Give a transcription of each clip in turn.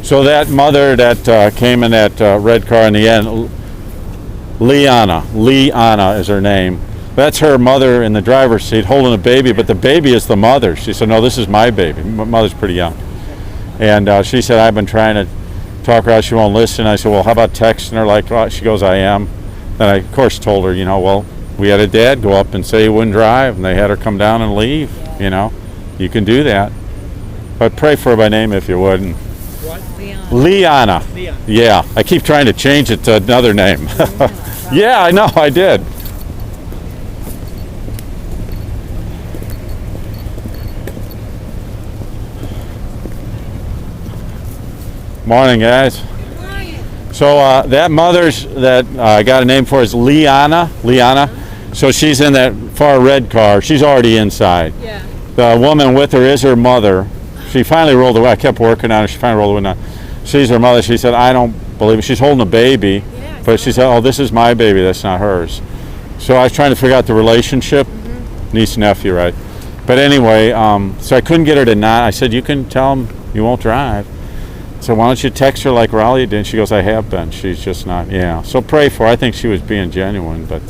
So that mother that came in that red car in the end, Leanna is her name. That's her mother in the driver's seat holding a baby, but the baby is the mother. She said, no, this is my baby. Mother's pretty young. And she said, I've been trying to talk her out. She won't listen. I said, well, how about texting her like, oh, she goes, I am. Then I, of course, told her, well, we had a dad go up and say he wouldn't drive, and they had her come down and leave. You can do that. But pray for her by name if you would. What? Leanna. Yeah, I keep trying to change it to another name. Yeah, I know, I did. Morning, guys. Morning. So that mother's that I got a name for is Leanna. So she's in that far red car. She's already inside. Yeah. The woman with her is her mother. She finally rolled away. I kept working on her. She finally rolled away. She's her mother. She said, I don't believe it. She's holding a baby. Yeah, But she said, oh, this is my baby. That's not hers. So I was trying to figure out the relationship. Niece and nephew, right? But anyway, so I couldn't get her to not. I said, you can tell them you won't drive. So why don't you text her like Raleigh did? She goes, I have been. She's just not. Yeah. So pray for her. I think she was being genuine. But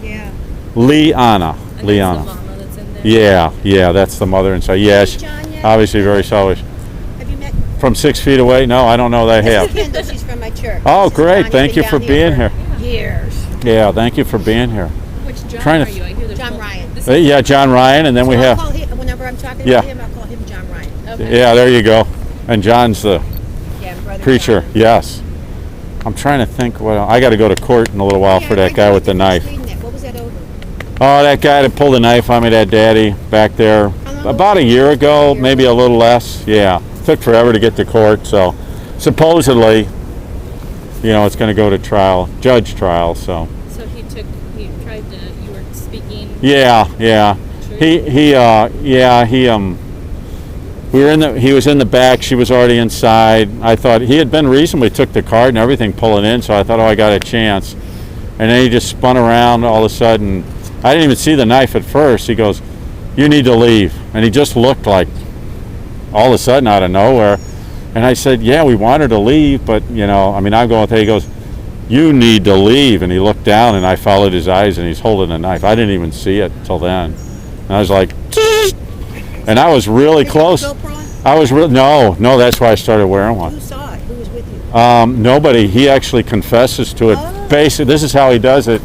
Yeah. Leanna. And that's the mama that's in there. Yeah, that's the mother inside. Yeah, she, John yet? obviously very selfish. Have you met? From 6 feet away? No, I don't know that I This have. is Kendall. She's from my church. Oh, This is great. John. Thank He's you been for down being here here. for years. Yeah, thank you for being here. Which John Trying are to you? I hear there's John both. Ryan. This is Yeah, John Ryan, and then we So I'll have. call him, whenever I'm talking Yeah. about him, I'll call him John Ryan. Okay. Yeah, there you go. And John's the Yeah, brother preacher. John. Yes. I'm trying to think. What I got to go to court in a little while Yeah, for that I guy know. with the knife. Reading that. What was that over? Oh, that guy that pulled the knife on me, that daddy back there, about a year ago, maybe a little less. Yeah, took forever to get to court. So, supposedly, it's going to go to trial, judge trial. So. So he tried to, you were speaking. Yeah. He was in the back. She was already inside. I thought he had been reasonably took the card and everything pulling in. So I thought, oh, I got a chance. And then he just spun around all of a sudden. I didn't even see the knife at first. He goes, you need to leave. And he just looked like all of a sudden out of nowhere. And I said, yeah, we want her to leave. But, I'm going with it. He goes, you need to leave. And he looked down and I followed his eyes and he's holding a knife. I didn't even see it till then. And I was like, and I was really close. No, that's why I started wearing one. Who saw it? Who was with you? Nobody. He actually confesses to it. Oh. Basically, this is how he does it.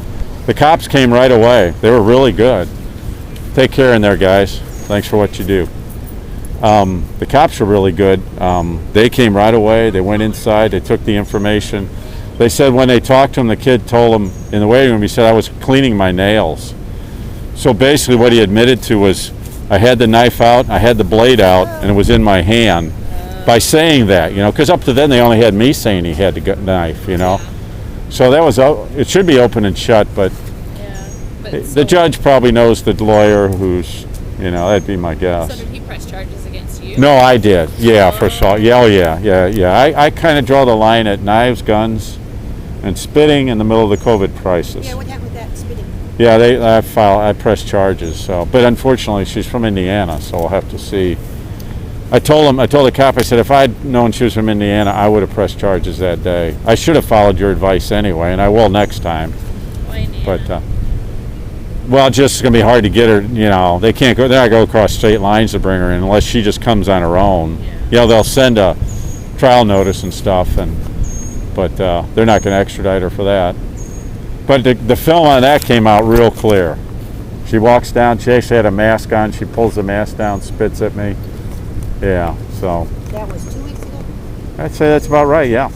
The cops came right away. They were really good. Take care in there, guys. Thanks for what you do. The cops were really good. They came right away. They went inside. They took the information. They said when they talked to him, the kid told him in the waiting room, he said, I was cleaning my nails. So basically what he admitted to was, I had the knife out, I had the blade out, and it was in my hand. By saying that, because up to then they only had me saying he had the knife, So that was, it should be open and shut, but Yeah. But the judge probably knows the lawyer who's, that'd be my So guess. did he press charges against you? No, I did. Yeah, for sure. Yeah, oh yeah. I kind of draw the line at knives, guns, and spitting in the middle of the COVID crisis. Yeah, what happened with that spitting? Yeah, I pressed charges. So, but unfortunately, she's from Indiana, so we'll have to see. I told the cop, I said, if I'd known she was from Indiana, I would have pressed charges that day. I should have followed your advice anyway, and I will next time. Why Indiana? But well, just it's gonna be hard to get her. They can't go. They're not go across state lines to bring her in unless she just comes on her own. Yeah. They'll send a trial notice and stuff, but they're not going to extradite her for that. But the film on that came out real clear. She walks down. She actually had a mask on. She pulls the mask down, spits at me. Yeah. So That was 2 weeks ago? I'd say that's about right. Yeah.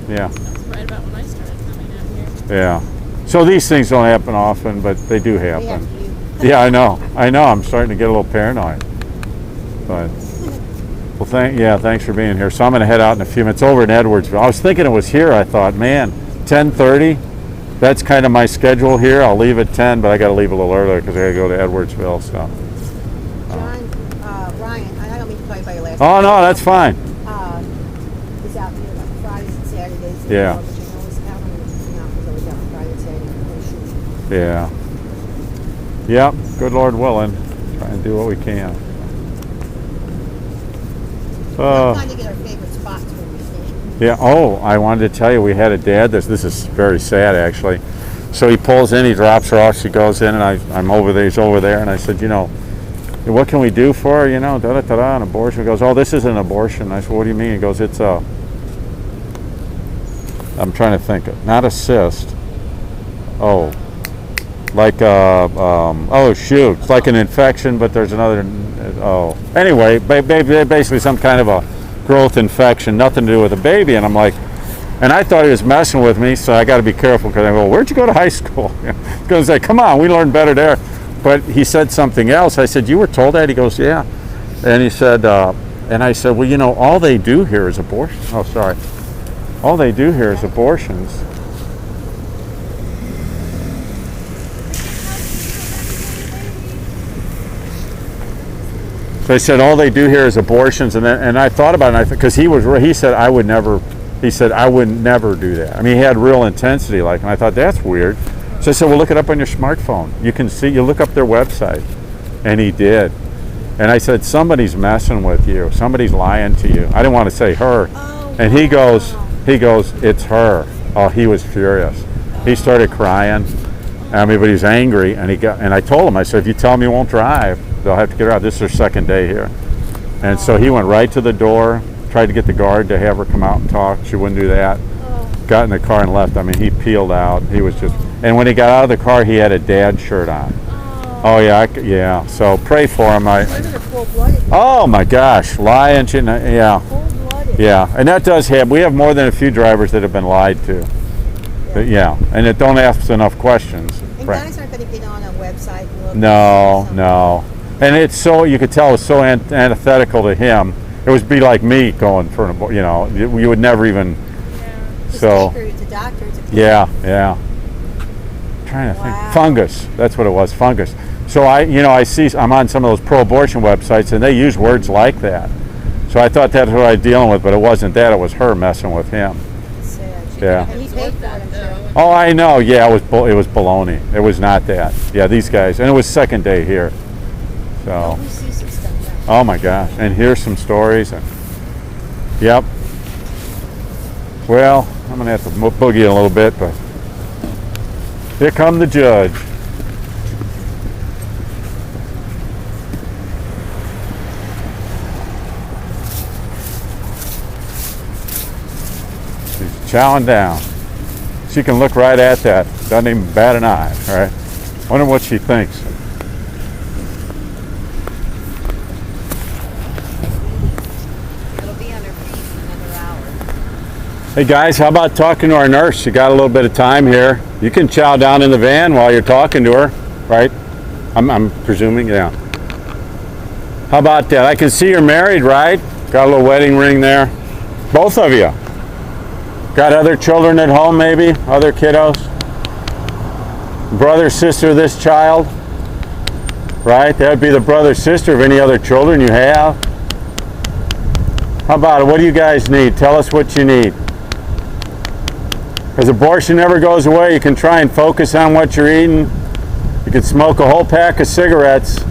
Yeah. That's right about when I started coming out here. Yeah. So these things don't happen often, but they do They have happen. you. Yeah, I know. I'm starting to get a little paranoid. But well, thanks for being here. So I'm going to head out in a few minutes over in Edwardsville. I was thinking it was here. I thought, man, 10:30. That's kind of my schedule here. I'll leave at 10, but I got to leave a little earlier because I got to go to Edwardsville. So. John, Ryan, I don't mean to call you by your last Oh name. no, that's fine. He's out here like Fridays and Saturdays. And Yeah. all, but he's out on he's always out Friday and Saturday and shooting. Yeah. Yep. Good Lord willing, try and do what we can. We're trying to get our favorite spots where we stand. Yeah. Oh, I wanted to tell you, we had a dad. This is very sad, actually. So he pulls in, he drops her off. She goes in, and I'm over there. He's over there, and I said, what can we do for her? Da da da da. An abortion. He goes, oh, this is an abortion. I said, what do you mean? He goes, it's a. I'm trying to think. Not a cyst. Oh, like oh shoot, it's like an infection, but there's another. Oh, anyway, basically some kind of a growth infection, nothing to do with the baby. And I'm like, and I thought he was messing with me, so I got to be careful because I go, where'd you go to high school? He's going to say, come on, we learned better there. But he said something else. I said, you were told that? He goes, yeah. And he said, and I said, well, all they do here is abortion. Oh, sorry. All they do here is abortions. So I said, all they do here is abortions, and I thought about it, because he said I would never do that. I mean, he had real intensity, and I thought that's weird. So I said, well, look it up on your smartphone. You can see, you look up their website, and he did. And I said, somebody's messing with you. Somebody's lying to you. I didn't want to say her, and he goes, it's her. Oh, he was furious. He started crying. I mean, but he was angry, and I told him, I said, if you tell me you won't drive, they'll have to get her out. This is her second day here. And so he went right to the door, tried to get the guard to have her come out and talk. She wouldn't do that. Got in the car and left. I mean, he peeled out. He was just, and when he got out of the car, he had a dad shirt on. Oh yeah, yeah. So pray for him. Oh my gosh, lying, yeah. Cold-blooded. Yeah, and that does happen. We have more than a few drivers that have been lied to. Yeah, and it don't ask enough questions. And guys aren't going to get on a website and look. No. And it's so, you could tell it was so antithetical to him. It would be like me going for an abortion, you would never even. So. Take her to doctors. Yeah. I'm trying to think. Fungus. That's what it was. Fungus. So I'm on some of those pro-abortion websites, and they use words like that. So I thought that's what I was dealing with, but it wasn't that. It was her messing with him. Yeah. And he paid for it, I'm sure. Oh, I know. Yeah, it was baloney. It was not that. Yeah, these guys, and it was second day here. So. We see some stuff now. Oh my gosh! And here's some stories. And yep. Well, I'm gonna have to boogie a little bit, but here come the judge. She's chowing down. She can look right at that. Doesn't even bat an eye. All right. Wonder what she thinks. Hey guys, how about talking to our nurse? You got a little bit of time here. You can chow down in the van while you're talking to her, right? I'm presuming, yeah. How about that? I can see you're married, right? Got a little wedding ring there. Both of you. Got other children at home, maybe? Other kiddos? Brother, sister of this child? Right? That would be the brother, sister of any other children you have. How about it? What do you guys need? Tell us what you need. Because abortion never goes away. You can try and focus on what you're eating. You can smoke a whole pack of cigarettes.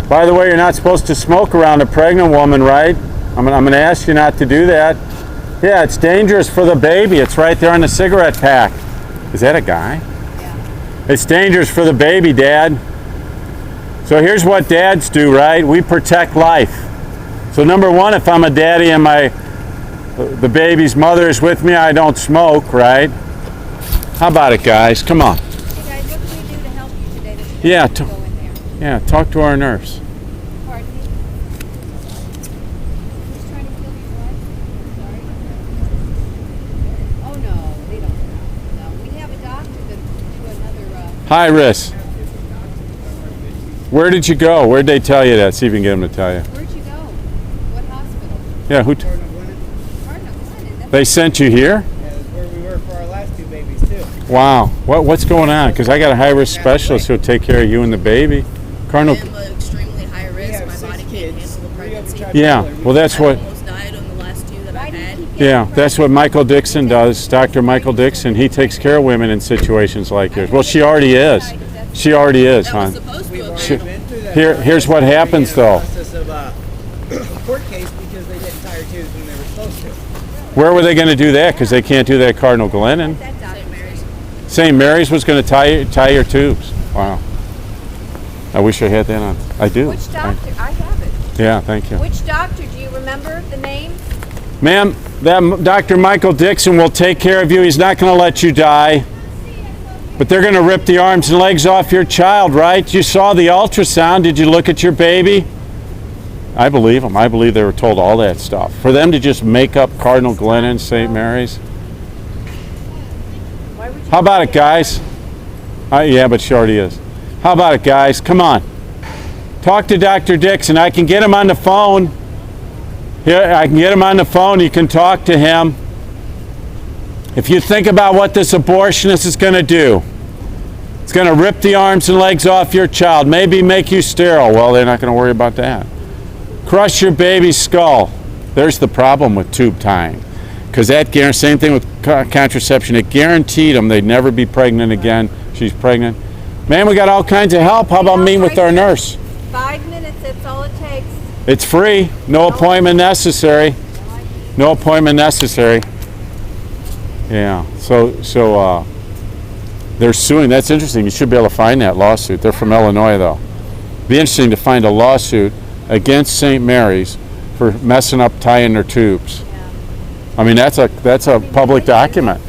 By the way, you're not supposed to smoke around a pregnant woman, right? I'm going to ask you not to do that. Yeah, it's dangerous for the baby. It's right there on the cigarette pack. Is that a guy? Yeah. It's dangerous for the baby, Dad. So here's what dads do, right? We protect life. So number one, if I'm a daddy and the baby's mother is with me, I don't smoke, right? How about it, guys? Come on. Hey guys, what can we do to help you today? Yeah, Go in there. yeah, talk to our nurse. Pardon me? Who's trying to kill your wife? Sorry? Oh no, they don't. No, we have a doctor that do another. Hi, Riss. Where did you go? Where did they tell you that? See if you can get them to tell you. Where'd you go? What hospital? Yeah, Cardinal Glennon. They sent you here? Yeah, that's where we were for our last two babies too. Wow. What's going on? Because I got a high-risk specialist who'll take care of you and the baby. Cardinal. I'm extremely high risk. My body can't handle the pregnancy. Yeah. Well, that's what. I almost died on the last two that I've had. Yeah, that's what Michael Dixon does. Dr. Michael Dixon. He takes care of women in situations like yours. Well, she already is. She already is, That hon. was supposed to have She- been. Here's what happens, though. Process of a court case because they didn't tie her tubes when they were supposed to. Where were they going to do that? Because they can't do that at Cardinal Glennon. That doctor. St. Mary's. St. Mary's was going to tie your tubes. Wow. I wish I had that on. I do. Which doctor? I have it. Yeah, thank you. Which doctor? Do you remember the name? Ma'am, that Dr. Michael Dixon will take care of you. He's not going to let you die. But they're going to rip the arms and legs off your child, right? You saw the ultrasound. Did you look at your baby? I believe them. I believe they were told all that stuff. For them to just make up Cardinal Glennon, St. Mary's. Why would you? How about it, guys? Yeah, but she already is. How about it, guys? Come on. Talk to Dr. Dixon. I can get him on the phone. Here, I can get him on the phone. You can talk to him. If you think about what this abortionist is going to do, it's going to rip the arms and legs off your child, maybe make you sterile. Well, they're not going to worry about that. Crush your baby's skull. There's the problem with tube tying. Because that same thing with contraception, it guaranteed them they'd never be pregnant again. She's pregnant. Man, we got all kinds of help. How about meeting with our nurse? 5 minutes, that's all it takes. It's free. No appointment necessary. No appointment necessary. Yeah. So they're suing. That's interesting. You should be able to find that lawsuit. They're from Illinois, though. Be interesting to find a lawsuit against St. Mary's for messing up tying their tubes. I mean, that's a public document.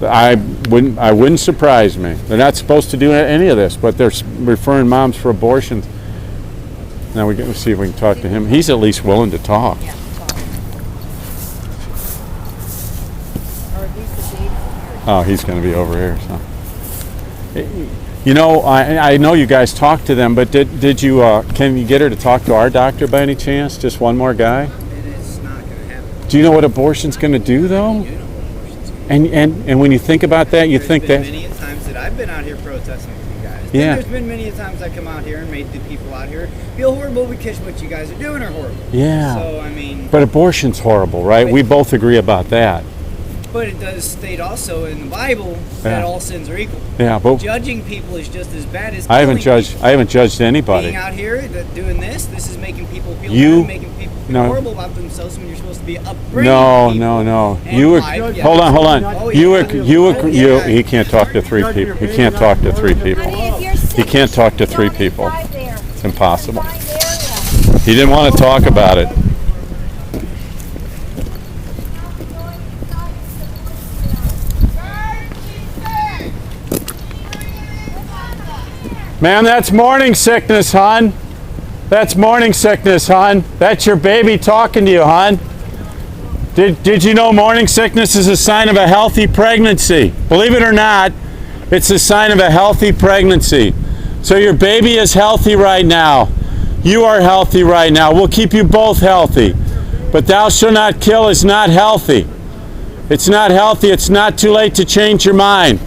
I wouldn't surprise me. They're not supposed to do any of this, but they're referring moms for abortions. Now we can see if we can talk to him. He's at least willing to talk. Yeah, sorry. Or at least the date here. Oh, he's going to be over here. So, you know, I know you guys talked to them, but did you? Can you get her to talk to our doctor by any chance? Just one more guy. It is not going to happen. Do you know what abortion's going to do, though? You know what abortion's going to do. And when you think about that, you think There's that. been many times that I've been out here protesting with you guys. Yeah. And there's been many times I come out here and made the people out here feel horrible because what you guys are doing are horrible. Yeah. So, I mean, But abortion's horrible, right? We both agree about that. but it does state also in the Bible that Yeah. all sins are equal. Yeah, but Judging people is just as bad as I haven't killing judged. I haven't judged anybody. Being out here doing this is making people feel You- bad, making people feel no. horrible about themselves when you're supposed to be upbringing No, people. no. And You were. life, yes. Hold on. Oh, You yeah. were. You. He can't talk to three people. He can't talk to three people. Honey, if you're sick, He can't talk to three don't people. drive there. It's impossible. Confined area. He didn't want to talk about it. Ma'am, that's morning sickness, hon. That's morning sickness, hon. That's your baby talking to you, hon. Did you know morning sickness is a sign of a healthy pregnancy? Believe it or not, it's a sign of a healthy pregnancy. So your baby is healthy right now. You are healthy right now. We'll keep you both healthy. But thou shalt not kill is not healthy. It's not healthy. It's not too late to change your mind.